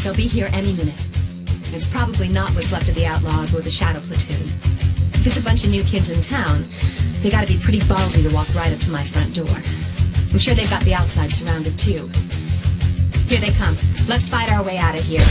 They'll be here any minute. It's probably not what's left of the Outlaws or the Shadow Platoon. If it's a bunch of new kids in town, they gotta be pretty ballsy to walk right up to my front door. I'm sure they've got the outside surrounded too. Here they come. Let's fight our way out of here.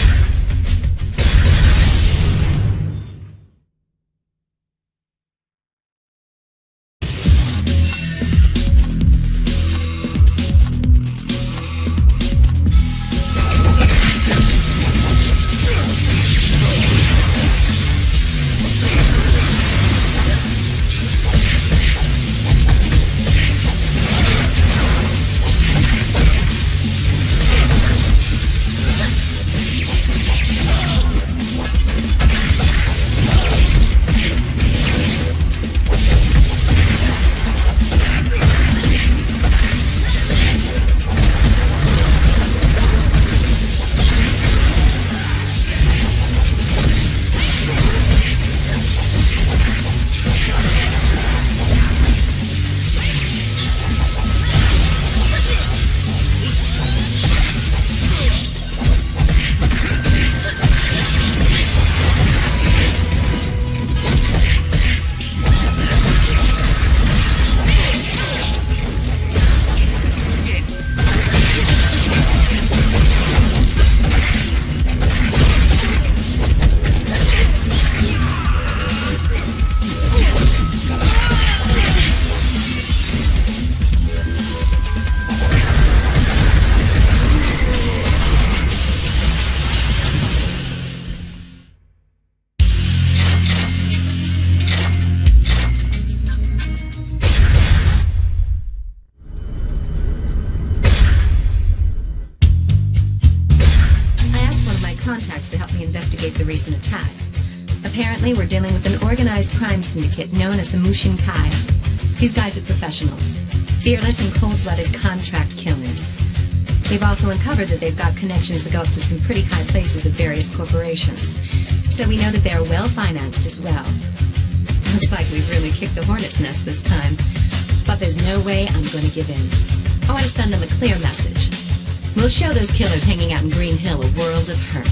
To help me investigate the recent attack. Apparently, we're dealing with an organized crime syndicate known as the Mushin Kai. These guys are professionals, fearless and cold-blooded contract killers. We've also uncovered that they've got connections that go up to some pretty high places at various corporations. So we know that they are well-financed as well. Looks like we've really kicked the hornet's nest this time. But there's no way I'm going to give in. I want to send them a clear message. We'll show those killers hanging out in Green Hill a world of hurt.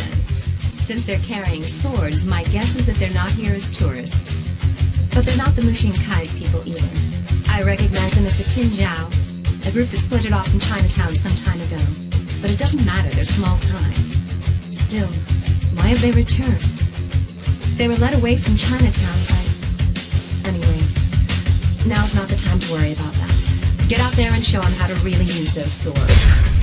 men. Since they're carrying swords, my guess is that they're not here as tourists. But they're not the Mushin Kai's people either. I recognize them as the Tin Jiao, a group that splintered off from Chinatown some time ago. But it doesn't matter, they're small time. Still, why have they returned? They were led away from Chinatown by... Anyway, now's not the time to worry about that. Get out there and show them how to really use those swords.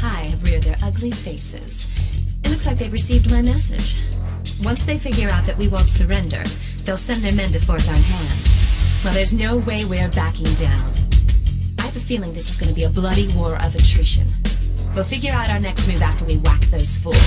Have reared their ugly faces. It looks like they've received my message. Once they figure out that we won't surrender, they'll send their men to force our hand. Well, there's no way we're backing down. I have a feeling this is going to be a bloody war of attrition. We'll figure out our next move after we whack those fools.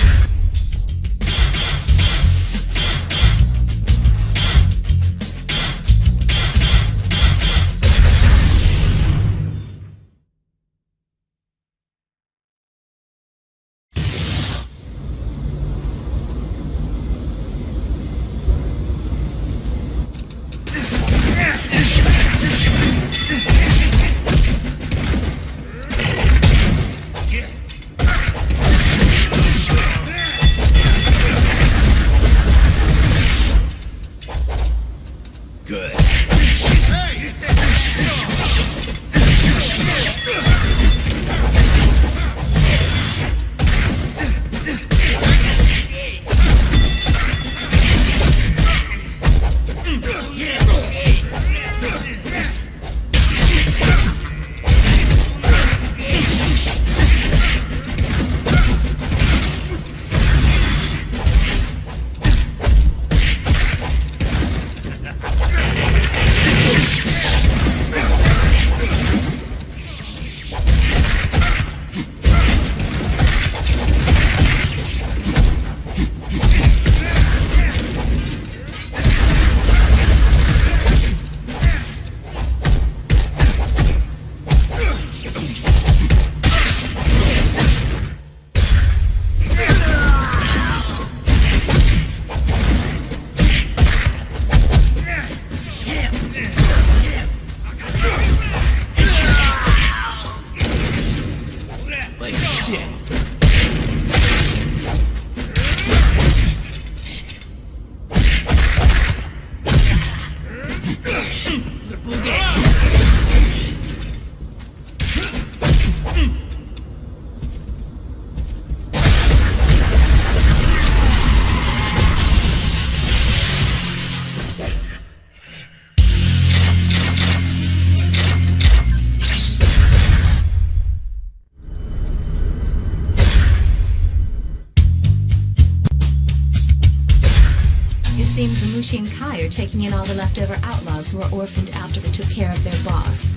Seems the Mushin Kai are taking in all the leftover outlaws who were orphaned after we took care of their boss.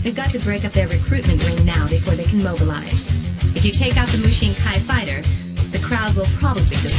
We've got to break up their recruitment ring now before they can mobilize. If you take out the Mushin Kai fighter, the crowd will probably just...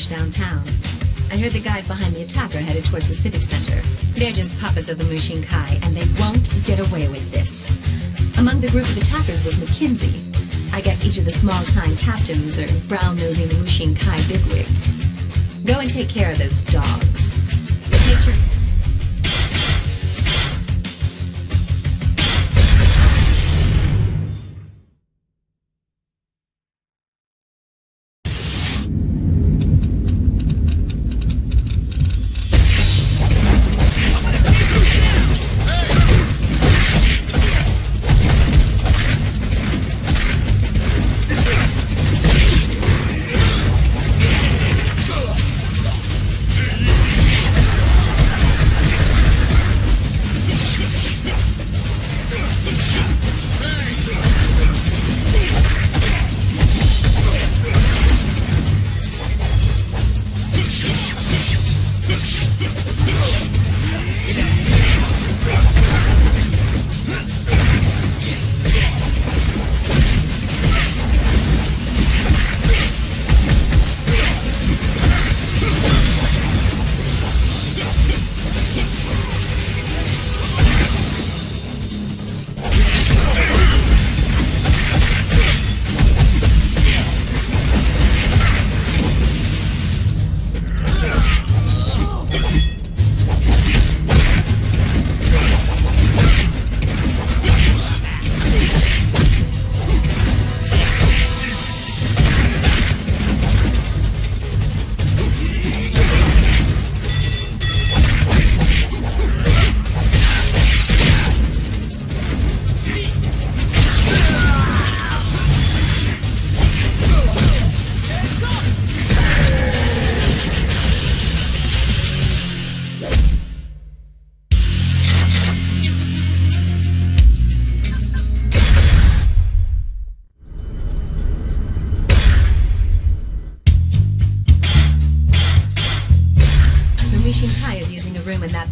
downtown. I heard the guys behind the attack are headed towards the Civic Center. They're just puppets of the Mushin Kai, and they won't get away with this. Among the group of attackers was Mackenzie. I guess each of the small-time captains are brown-nosing the Mushin Kai bigwigs. Go and take care of those dogs. Make sure...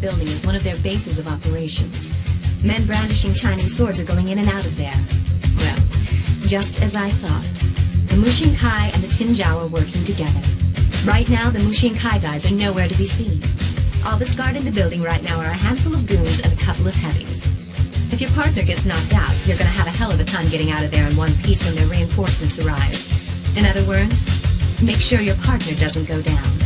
building is one of their bases of operations. Men brandishing Chinese swords are going in and out of there. Well, just as I thought. The Mushin Kai and the Tinjiao are working together. Right now, the Mushin Kai guys are nowhere to be seen. All that's guarding the building right now are a handful of goons and a couple of heavies. If your partner gets knocked out, you're gonna have a hell of a time getting out of there in one piece when their reinforcements arrive. In other words, make sure your partner doesn't go down.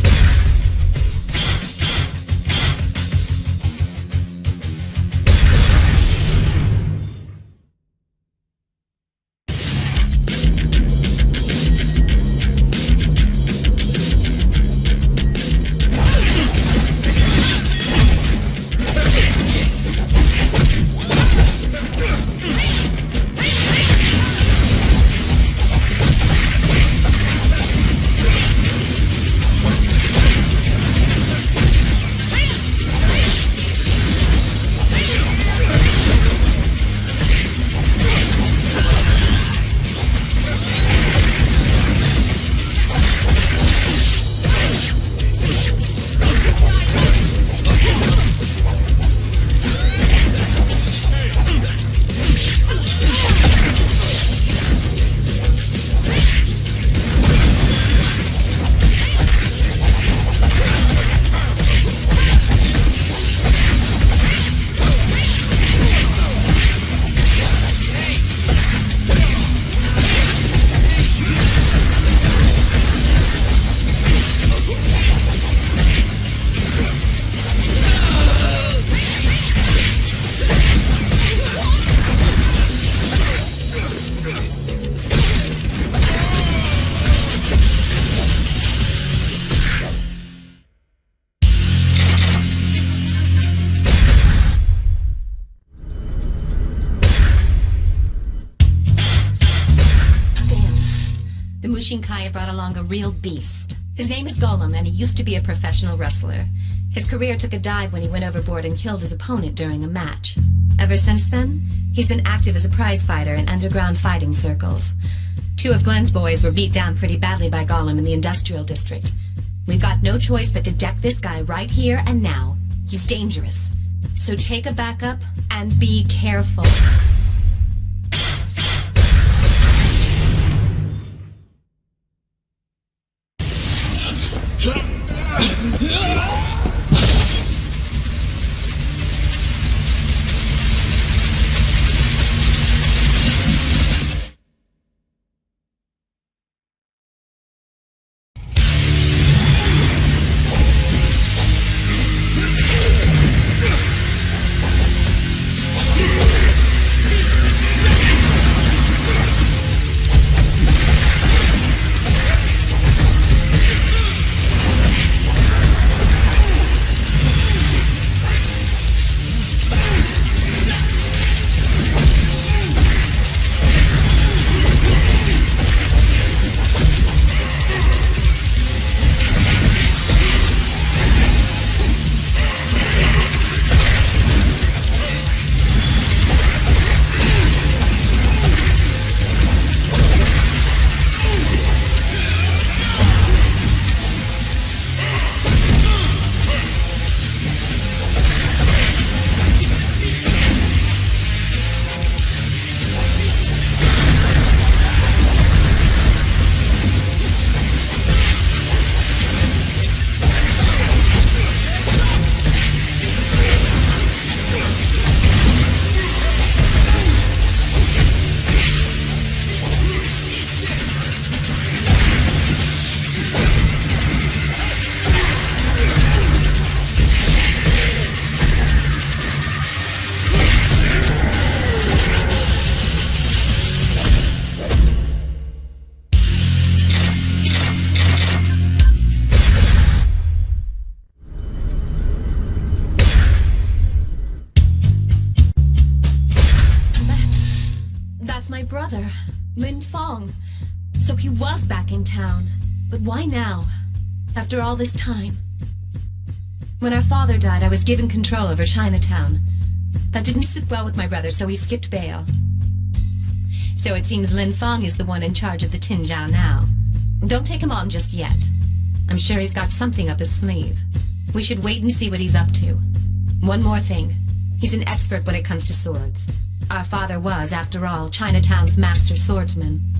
Mushin Kaya brought along a real beast. His name is Golem, and he used to be a professional wrestler. His career took a dive when he went overboard and killed his opponent during a match. Ever since then, he's been active as a prize fighter in underground fighting circles. 2 of Glenn's boys were beat down pretty badly by Golem in the industrial district. We've got no choice but to deck this guy right here and now. He's dangerous. So take a backup and be careful. My brother, Lin Fong. So he was back in town. But why now? After all this time? When our father died, I was given control over Chinatown. That didn't sit well with my brother, so he skipped bail. So it seems Lin Fong is the one in charge of the Tinjiao now. Don't take him on just yet. I'm sure he's got something up his sleeve. We should wait and see what he's up to. One more thing. He's an expert when it comes to swords. Our father was, after all, Chinatown's master swordsman.